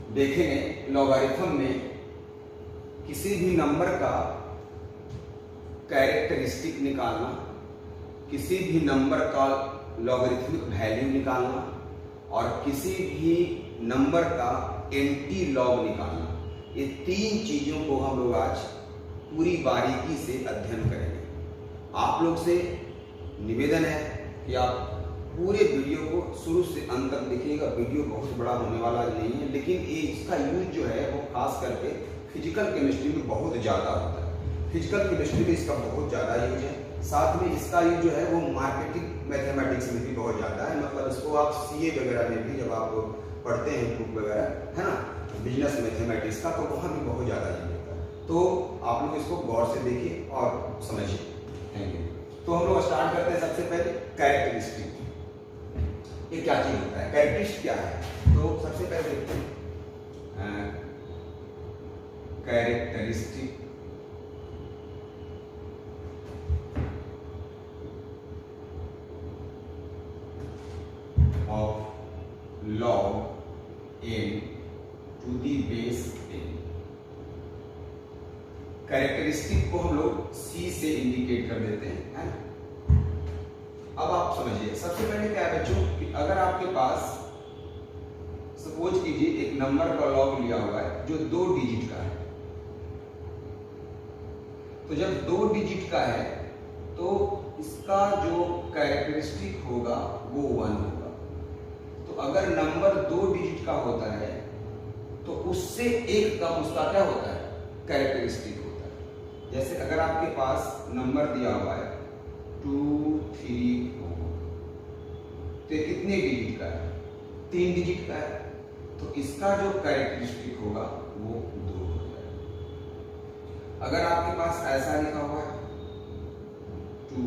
देखेंगे लॉगरिथम में किसी भी नंबर का कैरेक्टरिस्टिक निकालना, किसी भी नंबर का लॉगरिथमिक वैल्यू निकालना और किसी भी नंबर का एंटी लॉग निकालना। ये तीन चीजों को हम लोग आज पूरी बारीकी से अध्ययन करेंगे। आप लोग से निवेदन है कि आप पूरे वीडियो को शुरू से अंत तक देखिएगा। वीडियो बहुत बड़ा होने वाला नहीं है, लेकिन ये इसका यूज जो है वो खास करके फिजिकल केमिस्ट्री में बहुत ज़्यादा होता है। फिजिकल केमिस्ट्री में इसका बहुत ज़्यादा यूज है। साथ में इसका यूज जो है वो मार्केटिंग मैथमेटिक्स में भी बहुत ज़्यादा है। मतलब इसको आप सीए वगैरह में भी जब आप पढ़ते हैं बुक वगैरह, है ना, बिजनेस मैथमेटिक्स का, तो वहाँ भी बहुत ज़्यादा यूज होता है। तो आप लोग इसको गौर से देखिए और समझिए। Thank you. तो हम लोग स्टार्ट करते हैं सबसे पहले कैरेक्टरिस्टिक। ये क्या चीज होता है, कैरेक्टरिस्टिक क्या है? तो सबसे पहले देखते हैं characteristic of log n to the base n। Characteristic को हम लोग C से इंडिकेट कर देते हैं, है ना। अब आप समझिए, सबसे पहले क्या है बच्चों कि अगर आपके पास सपोज कीजिए एक नंबर का लॉग लिया हुआ है जो 2 डिजिट का है, तो जब 2 डिजिट का है तो इसका जो कैरेक्टरिस्टिक होगा वो 1 होगा। तो अगर नंबर 2 डिजिट का होता है तो उससे एक कम उसका क्या होता है, कैरेक्टरिस्टिक होता है। जैसे अगर आपके पास नंबर दिया हुआ है 2 3 4, तो ये कितने डिजिट का है, 3 डिजिट का है, तो इसका जो कैरेक्टरिस्टिक होगा वो 2 हो जाएगा। अगर आपके पास ऐसा लिखा हुआ है 2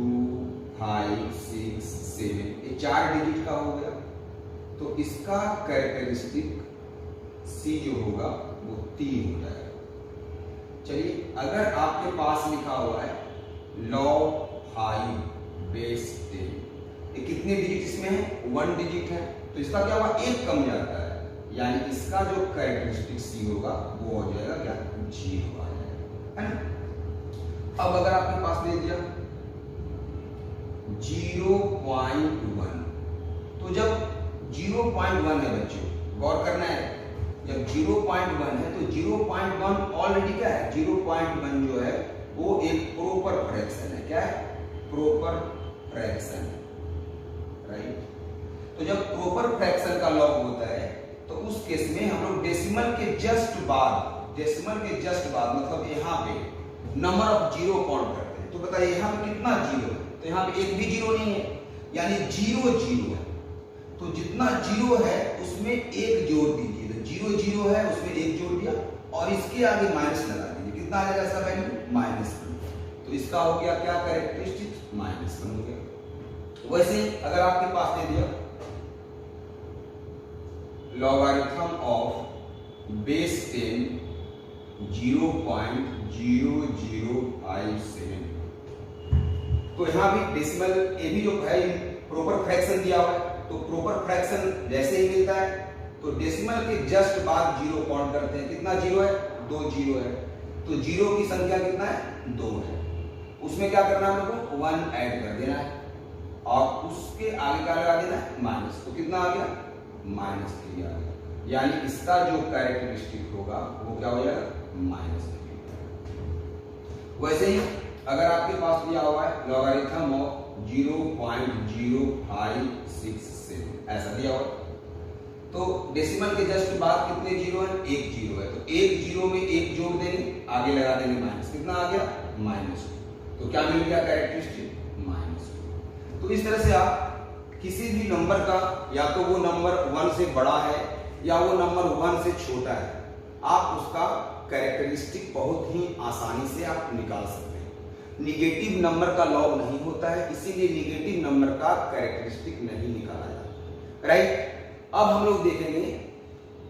5 6 7, ये 4 डिजिट का हो गया, तो इसका कैरेक्टरिस्टिक C जो होगा वो 3 हो जाएगा। चलिए, अगर आपके पास लिखा हुआ है log 5 बेस 10, ये कितने डिजिट इसमें है, 1 डिजिट है, तो इसका क्या हुआ, 1 कम जाता है, यानी इसका जो कैरेक्टरिस्टिक C होगा वो हो जाएगा क्या, 0 आ जाएगा, है ना। अब अगर आपके पास दे दिया 0.1, तो जब 0.1 है बच्चों, गौर करना है, जब 0.1 है तो 0.1 ऑलरेडी क्या है, 0.1 जो है वो एक प्रॉपर फ्रैक्शन है। क्या है, प्रॉपर फ्रैक्शन, राइट। तो जब प्रॉपर फ्रैक्शन का लॉग होता है तो उस केस में हम लोग डेसिमल के जस्ट बाद मतलब यहाँ पे नंबर ऑफ जीरो काउंट करते हैं। तो बताइए यहाँ पे कितना जीरो है, तो यहाँ पे एक भी जीरो नहीं है, यानी 0 0 है। तो जितना जीरो है उसमें एक जोड़ दीजिए, तो 0 0 है उसमें एक जोड़ दिया और इसके आगे माइनस लगा दीजिए, कितना आ जाएगा इसका वैल्यू, -1। तो इसका हो गया क्या, कैरेक्टरिस्टिक -1 हो गया। वैसे अगर आपके पास दे दिया लॉगरिथम ऑफ बेस 10 0.0057, तो यहाँ भी डेसिमल ये भी जो है प्रॉपर फ्रैक्शन दिया हुआ है, तो प्रॉपर फ्रैक्शन जैसे ही मिलता है तो डेसिमल के जस्ट बाद 0 काउंट करते हैं। कितना जीरो है, 2 जीरो है, तो जीरो की संख्या कितना है, 2 है। उसमें क्या करना है, हम लोग को 1 ऐड कर देना है और उसके आगे क्या लगा देना है, माइनस। तो कितना आ गया, -3 आ गया, यानी इसका जो कैरेक्टरिस्टिक होगा वो क्या हो जाएगा, -3। वैसे ही अगर आपके पास दिया हुआ है लॉगरिथम ऑफ 0.0567, ऐसा दिया हुआ, तो डेसिमल के जस्ट बाद कितने जीरो है, एक जीरो है, तो एक जीरो में एक जोड़ देंगे, आगे लगा देंगे माइनस, कितना आ गया, -2। तो क्या मिल गया, कैरेक्टरिस्टिक -2। तो इस तरह से आप किसी भी नंबर का, या तो वो नंबर 1 से बड़ा है या वो नंबर 1 से छोटा है, आप उसका कैरेक्टरिस्टिक बहुत ही आसानी से आप निकाल सकते हैं। निगेटिव नंबर का लॉग नहीं होता है, इसीलिए निगेटिव नंबर का कैरेक्टरिस्टिक नहीं निकाला जाता, राइट। अब हम लोग देखेंगे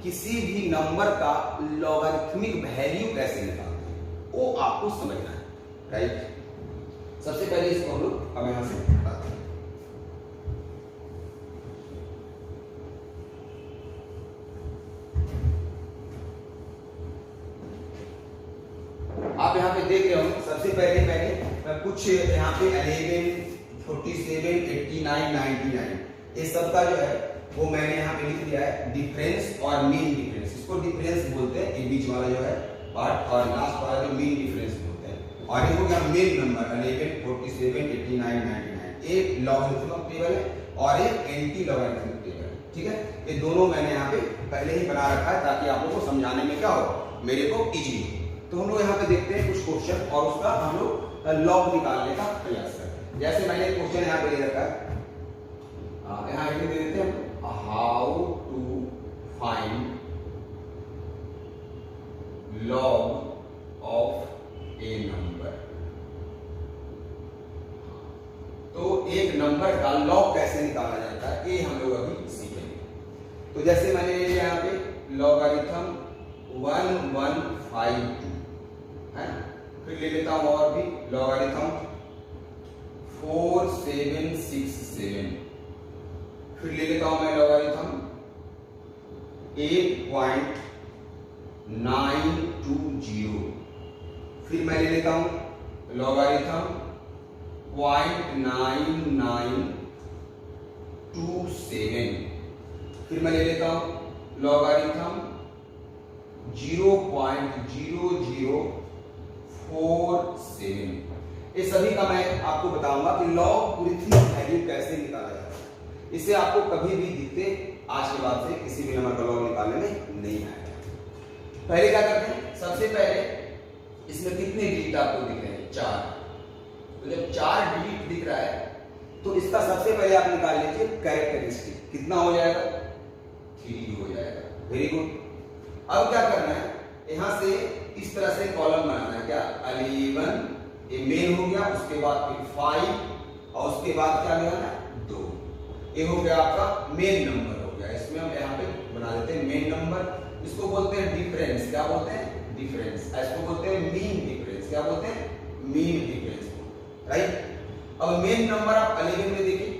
किसी भी नंबर का लॉगरिथमिक वैल्यू कैसे निकालते हैं, वो आपको समझना है, राइट। सबसे पहले इसको हम लोग अब यहां से बताते हैं। आप यहाँ पे देख रहे हो, सबसे पहले मैंने कुछ यहाँ पे 11, 47, 89, 99 ये सब का जो है वो मैंने यहाँ पे लिख दिया है डिफरेंस और मीन डिफरेंस। इसको डिफरेंस बोलते हैं, ये बीच वाला जो है पार्ट, और लास्ट वाला जो मीन डिफरेंस बोलते हैं। और ये हो गया मेन नंबर 11, 47, 89, 99। एक लॉगरिथमिक टेबल है और एक एंटी लॉगरिथमिक टेबल है, ठीक है। ये दोनों मैंने यहाँ पे पहले ही बना रखा है ताकि आप लोगों को समझाने में क्या हो, मेरे को इजी हो। तो हम लोग यहाँ पे देखते हैं कुछ क्वेश्चन और उसका हम लोग लॉग निकालने का प्रयास करते हैं। जैसे मैंने एक क्वेश्चन यहाँ पे दे रखा है, यहाँ दे देते हैं how to find log of a number. तो एक नंबर का लॉग कैसे निकाला जाता है ये हम लोग अभी सीखेंगे। तो जैसे मैंने ले लिया यहाँ पे लॉगरिथम 1152 है, फिर ले लेता हूं और भी लॉगरिथम 4767, फिर ले लेता हूं मैं लॉगरिथम 8.920, फिर मैं ले लेता हूं लॉगरिथम 0.9927, फिर मैं ले लेता हूं लॉगरिथम 0.0047। ये सभी का मैं आपको बताऊंगा कि लॉगरिथमिक वैल्यू कैसे निकाला जाता है। इससे आपको कभी भी दिखते आज के बाद से किसी भी नंबर का लॉग निकालने में नहीं आएगा। पहले क्या करते हैं, सबसे पहले इसमें कितने डिजिट आपको दिख रहे हैं, 4। तो जब 4 डिजिट दिख रहा है तो इसका सबसे पहले आप निकाल लीजिए कैरेक्टरिस्टिक, कितना हो जाएगा, 3 हो जाएगा। Very good. अब क्या करना है, यहां से इस तरह से कॉलम बनाना है, क्या 11 ये मेन हो गया, उसके बाद फिर 5 और उसके बाद क्या लेना है 2। ये हो गया आपका मेन नंबर हो गया। इसमें हम यहाँ पे बना देते हैं मेन नंबर, इसको बोलते हैं डिफरेंस। क्या बोलते हैं, डिफरेंस। इसको बोलते हैं मीन डिफरेंस। क्या बोलते हैं, मीन डिफरेंस, राइट। अब मेन नंबर आप 11 में देखिए,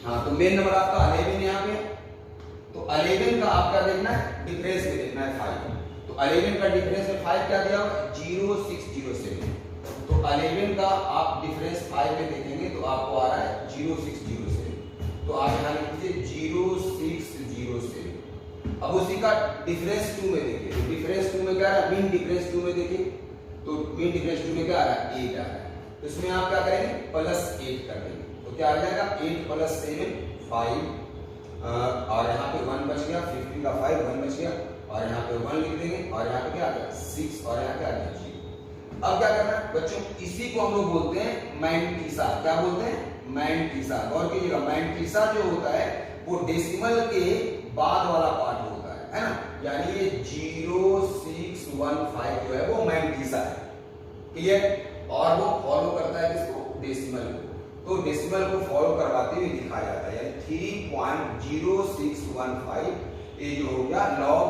हाँ तो मेन नंबर आपका 11 यहाँ पे, तो 11 का आपका देखना है डिफरेंस में देखना है 5। तो 11 का डिफरेंस में 5 क्या दिया होगा, 0607। तो 11 का आप डिफरेंस 5 में देखेंगे तो आपको आ रहा है 0607। तो आप यहाँ लिख दीजिए 0607। अब उसी का डिफरेंस 2 में देखिए, तो डिफरेंस 2 में क्या आ रहा है, मीन डिफरेंस 2 में देखिए, तो मीन डिफरेंस 2 में क्या आ रहा है, 8 आ रहा है। तो इसमें आप क्या करेंगे, +8 कर देंगे। तो क्या आ जाएगा 8 + 7 5, और यहाँ पे 1 बच गया, 50 का 5 1 बच गया, और यहाँ पे 1 लिख देंगे, और यहाँ पे क्या आ गया 6, और यहाँ क्या आ गया 0। अब क्या करना है बच्चों, इसी को हम लोग बोलते हैं मैंटीसा। क्या बोलते हैं, मैंटीसा। गौर कीजिएगा, मैंटीसा जो होता है वो डेसिमल के बाद वाला पार्ट होता है ना। यानी ये 0615 जो है वो मैंटीसा है, क्लियर। और वो फॉलो करता है किसको, डेसिमल को। तो डेसिमल को फॉलो करवाते हुए लिखा जाता है, यानी 3.0615 ये जो हो गया लॉग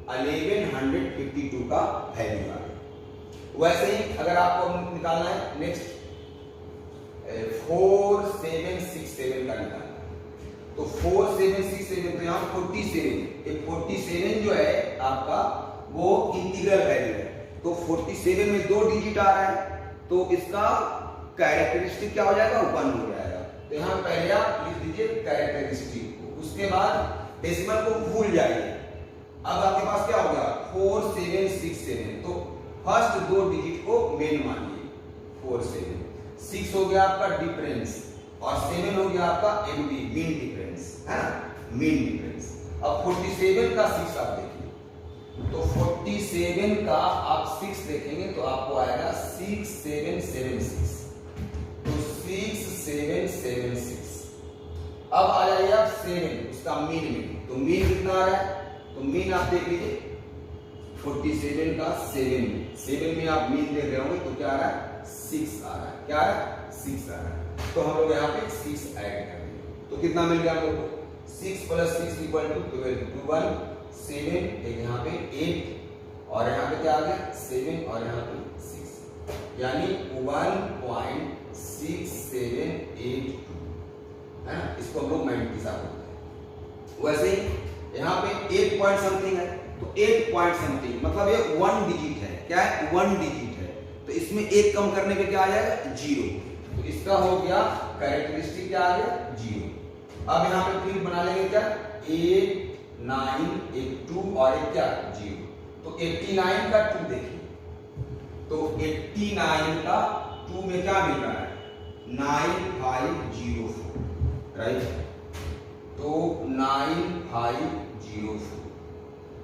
1152 का वैल्यू आ गया। वैसे ही अगर आपको निकालना है नेक्स्ट 4767 का निकालना है, तो 4767 तो यहाँ 47 जो है आपका वो इंटीग्रल वैल्यू है। तो 47 में 2 डिजिट आ रहा है, तो इसका कैरेक्टरिस्टिक क्या हो जाएगा, 1 हो जाएगा। तो यहाँ पहले आप लिख दीजिए कैरेक्टरिस्टिक को, उसके बाद डेसिमल को भूल जाइए। अब आपके पास क्या हो गया 4767, तो फर्स्ट 2 डिजिट को मेन मानिए, 47, 6 हो गया आपका डिफरेंस, और 7 हो गया आपका एमडी मीन डिफरेंस, है ना, मीन डिफरेंस। अब 47 का 6 आप देखिए, तो 47 का आप 6 देखेंगे तो आपको आएगा 6776, तो 6776। अब आ जाइए आप 7 उसका मीन में, तो मीन कितना आ रहा है, तो मीन आप देख लीजिए 47 का 7 में आप मीन देख रहे होंगे, तो क्या आ रहा है 6 आ रहा है। क्या आ रहा है 6 आ रहा है। तो हम लोग यहाँ पे 6 ऐड कर देंगे, तो कितना मिल गया हम लोग को, 6 + 6 = 12, 1 7, एक यहाँ पे 8, और यहाँ पे क्या आ गया 7, और यहाँ पे 6, यानी 1.6782 है ना। इसको हम लोग मैंटीसा बोलते हैं। वैसे ही यहाँ पे 8 पॉइंट समथिंग है, तो 8 पॉइंट समथिंग मतलब ये 1 डिजिट है। क्या है, 1 डिजिट है। तो इसमें एक कम करने पे क्या आ जाएगा, 0। तो इसका हो गया कैरेक्टरिस्टिक, क्या आ गया, 0। अब यहाँ पे फिर बना लेंगे क्या, 8 9 एक 2 और एक क्या, 0। तो 89 का 2 देखिए, तो 89 का 2 में क्या मिल रहा है, 9504, राइट। तो 9504,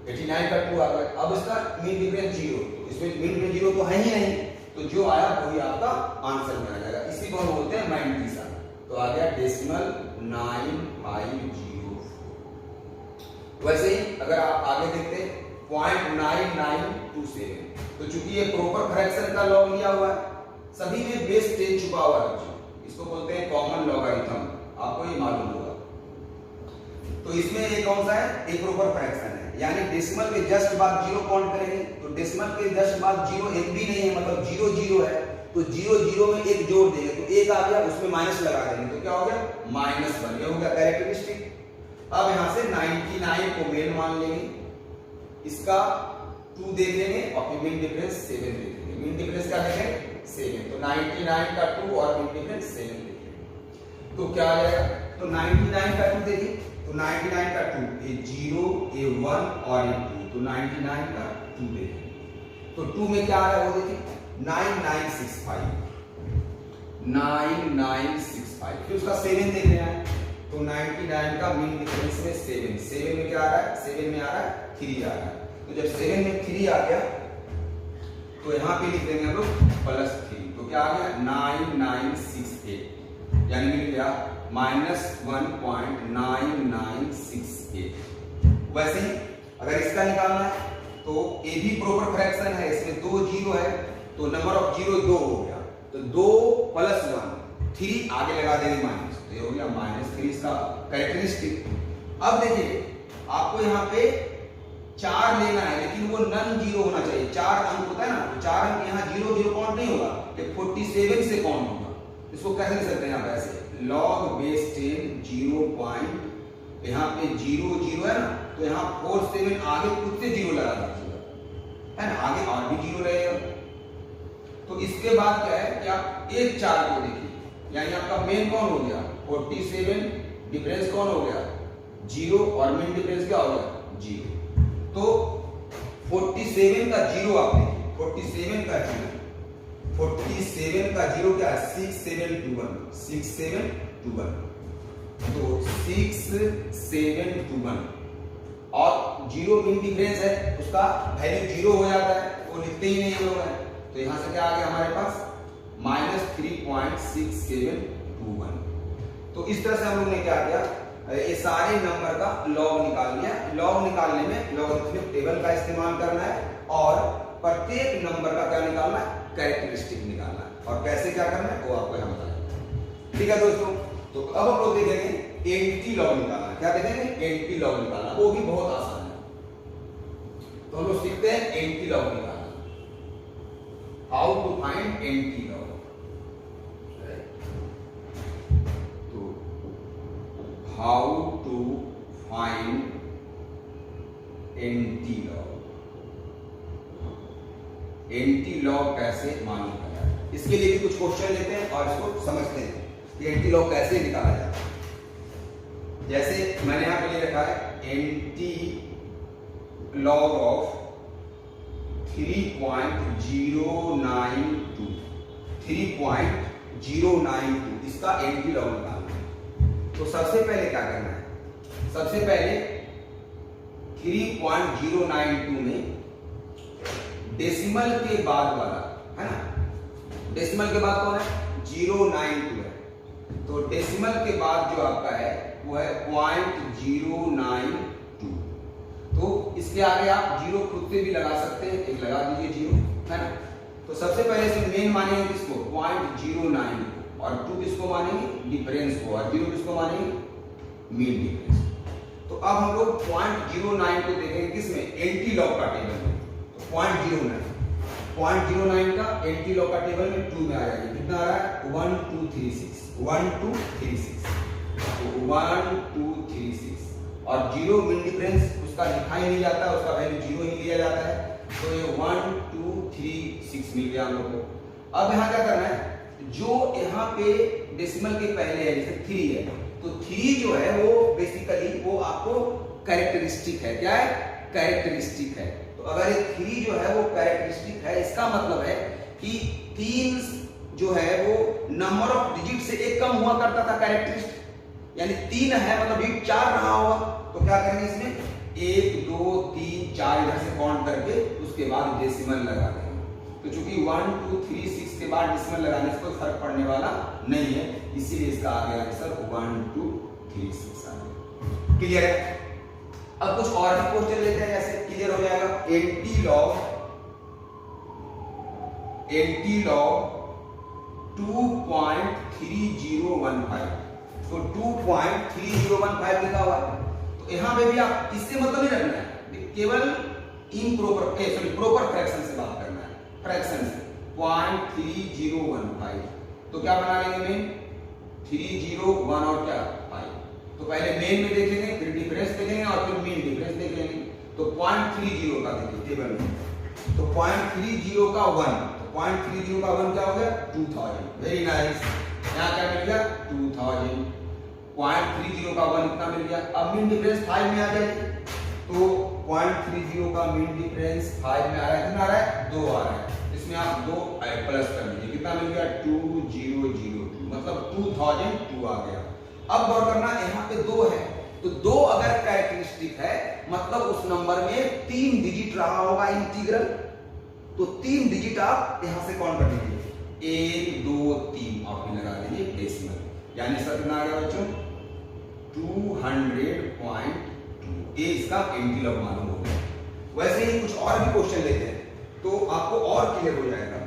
89 का 2 आ गया। अब इसका मीन डिफरेंस 0, तो इसमें मीन डिफरेंस 0 तो है ही नहीं, तो जो आया वही आपका आंसर में आ जाएगा। इसी को हम बोलते हैं मैंटीसा। तो आ गया डेसिमल 9504। वैसे ही अगर आप आगे देखते हैं 0.9927, तो चूंकि ये प्रॉपर फ्रैक्शन का लॉग लिया हुआ है, सभी में बेस 10 छुपा हुआ है, इसको बोलते हैं कॉमन लॉगरिथम, आपको ये मालूम होगा। तो इसमें ये कौन सा है, एक प्रॉपर फ्रैक्शन है, यानी डेसिमल के जस्ट बाद 0 काउंट करेंगे, तो डेसिमल के जस्ट बाद 0 एक भी नहीं है, मतलब 0 0 है, तो 0 0 में एक जोड़ देंगे, तो एक आ गया, उसमें माइनस लगा देंगे, तो क्या हो गया, -1। ये हो गया कैरेक्टरिस्टिक। अब यहां से 99 को मेन मान लेंगे, इसका 2 देख लेंगे और फिर मीन डिफरेंस 7 देख लेंगे। मीन डिफरेंस क्या देखेंगे, 7। तो 99 का 2 और मीन डिफरेंस 7 देख लेंगे, तो क्या आ जाएगा, तो 99 का 2 देखिए, तो 99 का 2, ये 0 ये 1 और ये 2, तो 99 का 2 देखिए, तो 2 में क्या आ रहा है वो देखिए, 9965, 9965। फिर उसका 7 देख रहे हैं, तो 99 का मीन डिफरेंस में 7 में क्या आ रहा है, 7 में आ रहा है 3 आ रहा है। तो जब 7 में 3 आ गया, तो यहाँ पे लिख देंगे हम लोग +3, तो क्या आ गया, 9968, यानी मिल गया -1.9968। वैसे ही अगर इसका निकालना है, तो ये भी प्रॉपर फ्रैक्शन है, इसमें 2 0 है, तो नंबर ऑफ 0 2 हो गया, तो 2 + 1 3 आगे लगा देंगे माइनस, तो ये हो गया -3 इसका कैरेक्टरिस्टिक। अब देखिए आपको यहाँ पे 4 लेना है, लेकिन वो नन 0 होना चाहिए, 4 अंक होता है ना, तो 4 अंक यहाँ 0 0 काउंट नहीं होगा, ये 47 से काउंट होगा। इसको कैसे लिख सकते हैं आप, ऐसे log बेस 10 0 पॉइंट, यहाँ पे 0 0 है ना, तो यहाँ 47 आगे खुद से 0 लगा दीजिएगा, है ना, आगे और भी 0 रहेगा। तो इसके बाद क्या है कि आप एक 4 को देखिए, यानी आपका मेन कौन हो गया, 47, डिफरेंस कौन हो गया, 0, और मेन डिफरेंस क्या हो गया, 0। तो 47 का 0 आप देखिए, 47 का 0, 47 का 0 क्या है, 6721, 6721, तो 6721, और 0 मीन डिफरेंस है, उसका वैल्यू 0 हो जाता है, वो लिखते ही नहीं लोग हैं, तो यहां से क्या आ गया हमारे पास, -3.6721। तो इस तरह से हम लोग ने क्या किया, ये सारे नंबर का लॉग निकाल लिया। लॉग निकालने में लॉगरिथमिक टेबल का इस्तेमाल करना है, और प्रत्येक नंबर का क्या निकालना है, कैरेक्टरिस्टिक निकालना है, और कैसे क्या करना है वो आपको यहाँ बताया। ठीक है दोस्तों, तो अब हम लोग देखेंगे एंटिटी लॉग निकालना। क्या देखेंगे, एंटिटी लॉग निकालना, वो भी बहुत आसान है। तो हम लोग सीखते हैं एंटिटी लॉग निकालना, how to find antilog. How to find antilog, antilog कैसे मालूम करना है, इसके लिए भी कुछ क्वेश्चन लेते हैं और इसको समझते हैं कि एंटी लॉग कैसे निकाला जाता है। जैसे मैंने यहाँ पे ले रखा है एंटी लॉग ऑफ 3.092, 3.092, इसका एंटी लॉग निकालना। तो सबसे पहले क्या करना है, सबसे पहले 3.092 में डेसिमल के बाद वाला है ना, डेसिमल के बाद कौन है, 092 है, तो डेसिमल के बाद जो आपका है वो है 0.092। तो इसके आगे आप 0 खुद से भी लगा सकते हैं, एक लगा दीजिए 0, है ना। तो सबसे पहले से मेन मानेंगे किसको, 0.09, और 2 किसको मानेंगे, डिफरेंस को, और 0 किसको मानेंगे, मीन डिफरेंस। तो अब हम लोग 0.09 को देखेंगे किसमें, एंटी लॉग का टेबल में। तो 0.09 का एंटी लॉग का टेबल में 2 में आ जाएगा, कितना आ रहा है, 1236, 1236, तो 1236, और 0 मीन डिफरेंस उसका लिखा ही नहीं जाता, उसका वैल्यू 0 ही लिया जाता है, तो ये 1236 236 मिल गया हम लोग को। अब यहाँ क्या करना है, जो यहाँ पे डेसिमल के पहले है जैसे 3 है, तो 3 जो है वो बेसिकली वो आपको कैरेक्टरिस्टिक है। क्या है? कैरेक्टरिस्टिक है। तो अगर ये 3 जो है वो कैरेक्टरिस्टिक है, इसका मतलब है कि 3 जो है वो नंबर ऑफ डिजिट से एक कम हुआ करता था कैरेक्टरिस्टिक, यानी 3 है मतलब डिजिट 4 रहा होगा। तो क्या करेंगे इसमें 1 2 3 4 इधर से काउंट करके उसके बाद डेसिमल लगा देंगे। तो चूंकि 1 2 3 6 के बाद डेसिमल लगाने से कोई फर्क पड़ने वाला नहीं है, इसीलिए इसका आ गया आंसर 1 2 3 6 आ गया। क्लियर है? अब कुछ और भी क्वेश्चन लेते हैं, जैसे क्लियर हो जाएगा। एंटी लॉग 2.3015, तो 2.3015 लिखा हुआ है। तो यहां पे भी आप इससे मतलब नहीं रखना है, केवल प्रोपर फ्रैक्शन से बात करना है, फ्रैक्शन से 0.3015। तो क्या बना लेंगे मेन 301 और क्या 5। तो पहले मेन में देखेंगे, फिर डिफरेंस देखेंगे और फिर मेन डिफरेंस देख लेंगे। तो 0.30 का देखिए टेबल में, तो 0.30 का 1, तो 0.30 का 1 क्या हो गया 2000। Very nice. यहाँ क्या मिल गया 2000। 0.30 का 1 इतना मिल गया। अब मीन डिफरेंस 5 में आ जाएगी, तो 0.30 का मीन डिफरेंस 5 में आ रहा है, कितना आ रहा है 2 आ रहा है। इसमें आप 2 प्लस कर दीजिए, कितना मिल गया 2002, मतलब 2002 आ गया। अब गौर करना यहाँ पे 2 है, तो 2 अगर कैरेक्टरिस्टिक है मतलब उस नंबर में 3 डिजिट रहा होगा इंटीग्रल, तो 3 डिजिट आप यहां से काउंट कर लीजिए 1 2 3 और फिर लगा दीजिए डेसिमल, यानी इसका कितना आ गया बच्चों 200.2। ये इसका एंटी लॉग मालूम हो गया। वैसे ही कुछ और भी क्वेश्चन लेते हैं तो आपको और क्लियर हो जाएगा।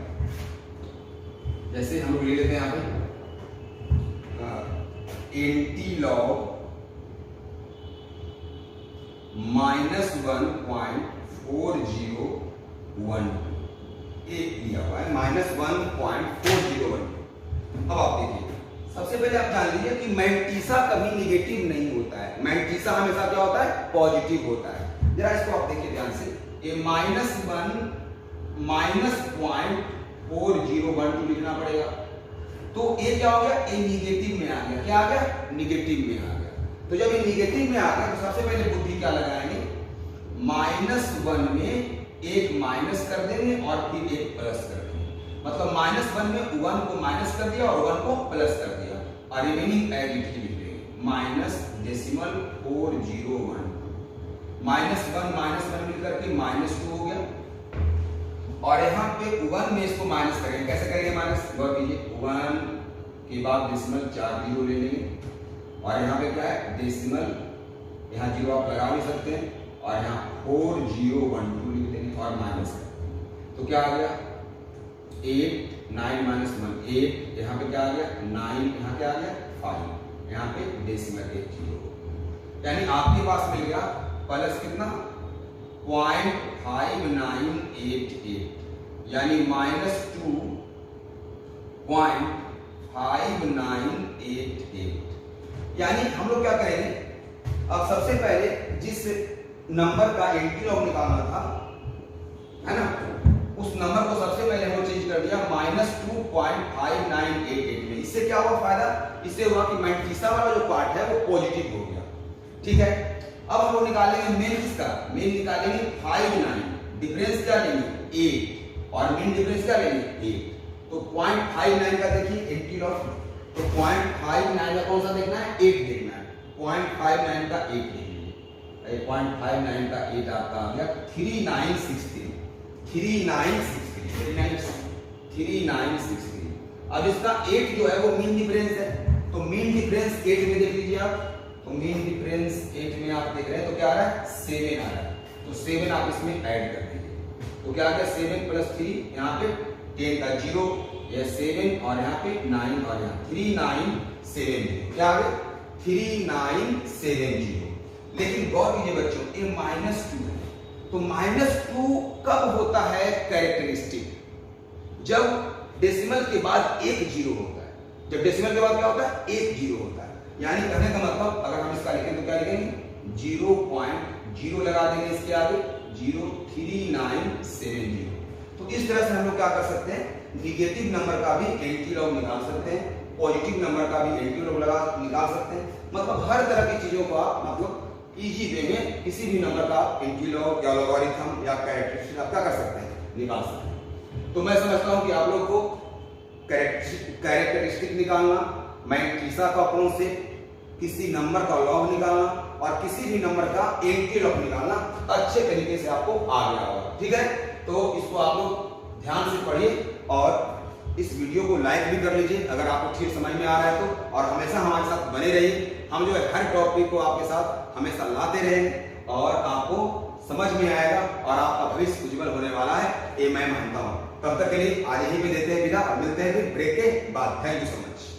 जैसे हम लोग ले लेते हैं यहाँ पे एंटी लॉग -1.4012 एक दिया हुआ है -1.4012। अब आप देखिए, सबसे पहले आप जान लीजिए कि मैंटीसा कभी निगेटिव नहीं होता है, मैंटीसा हमेशा क्या होता है पॉजिटिव होता है। जरा इसको आप देखिए ध्यान से, ये -1.4012 लिखना पड़ेगा। तो ये क्या हो गया, ये निगेटिव में आ गया। क्या आ गया, निगेटिव में आ गया। तो जब ये निगेटिव में आ गया तो सबसे पहले बुद्धि क्या लगाएंगे, -1 में एक माइनस कर देंगे और फिर एक प्लस कर देंगे। मतलब -1 में 1 को माइनस कर दिया और 1 को प्लस कर दिया और रिमेनिंग एड इट लिख देंगे -4012। -1 मिलकर के -2 हो गया। और यहाँ पे 1 में इसको माइनस करेंगे। कैसे करेंगे माइनस, गौर कीजिए 1 के बाद डेसिमल 4 जीरो ले लेंगे और यहाँ पे क्या है डेसिमल, यहाँ जीरो आप लगा भी सकते हैं और यहाँ 4012 लिख देंगे और माइनस करेंगे। तो क्या आ गया 8 9 -1 8, यहाँ पे क्या आ गया 9, यहाँ क्या आ गया 5, यहाँ पे डेसिमल 1 जीरो। यानी आपके पास मिल गया प्लस कितना 0.5988, यानी -2.5988। यानी हम लोग क्या करेंगे, अब सबसे पहले जिस नंबर का एंटी लॉग निकालना था है ना, उस नंबर को सबसे पहले हम चेंज कर दिया -2.5988 में। इससे क्या हुआ फायदा, इससे हुआ कि मैंटीसा वाला जो पार्ट है वो पॉजिटिव हो गया। ठीक है, अब हम लोग निकालेंगे मेन किसका, मेन निकालेंगे 5 9, डिफरेंस क्या लेंगे 8 और मेन डिफरेंस क्या लेंगे 8। तो 0.59 का देखिए एंटी लॉग, तो 0.59 का कौन सा देखना है 8 देखना है। 0.59 का 8 देखिए, 0.59 का 8 आपका आ गया 3963। 3963। अब इसका 8 जो है वो मीन डिफरेंस है, तो मीन डिफरेंस 8 में देख लीजिए आप, तो मीन डिफरेंस 8 में आप देख रहे हैं तो क्या आ रहा है 7 आ रहा है। तो 7 आप इसमें ऐड कर दीजिए, तो क्या आ गया 7 + 3, यहाँ पे 10 का 0, ये 7 और यहाँ पे 9 और यहाँ 3970, क्या आ गया 3970। लेकिन गौर कीजिए बच्चों, ये -2 है, तो -2 कब होता है कैरेक्टरिस्टिक, जब डेसिमल के बाद एक जीरो होता है। जब डेसिमल के बाद क्या होता है एक जीरो होता है। यानी कहने का मतलब अगर हम इसका लिखें तो क्या लिखेंगे 0.0 लगा देंगे इसके आगे 03970। तो इस तरह से हम लोग क्या कर सकते हैं, निगेटिव नंबर का भी एंटी लॉग निकाल सकते हैं, पॉजिटिव नंबर का भी एंटी लॉग निकाल सकते हैं। मतलब हर तरह की चीजों को आप मतलब इजी वे में किसी भी नंबर का एंटी लॉग या लॉगरिथम या कैरेक्टरिस्टिक आप क्या कर सकते हैं, निकाल सकते हैं। तो मैं समझता हूं कि आप लोग को कैरेक्टरिस्टिक निकालना, मैट्रिक्स का अप्रोच से किसी नंबर का लॉग निकालना और किसी भी नंबर का एंटी लॉग निकालना अच्छे तरीके से आपको आ गया होगा। ठीक है, तो इसको आप लोग ध्यान से पढ़िए और इस वीडियो को लाइक भी कर लीजिए अगर आपको ठीक समझ में आ रहा है तो, और हमेशा हमारे साथ बने रहिए। हम जो है हर टॉपिक को आपके साथ हमेशा लाते रहेंगे और आपको समझ में आएगा और आपका भविष्य उज्जवल होने वाला है, ये मैं मानता हूं। तब तक के लिए आज ही में देते हैं विदा और मिलते हैं फिर ब्रेक के बाद। Thank you so much.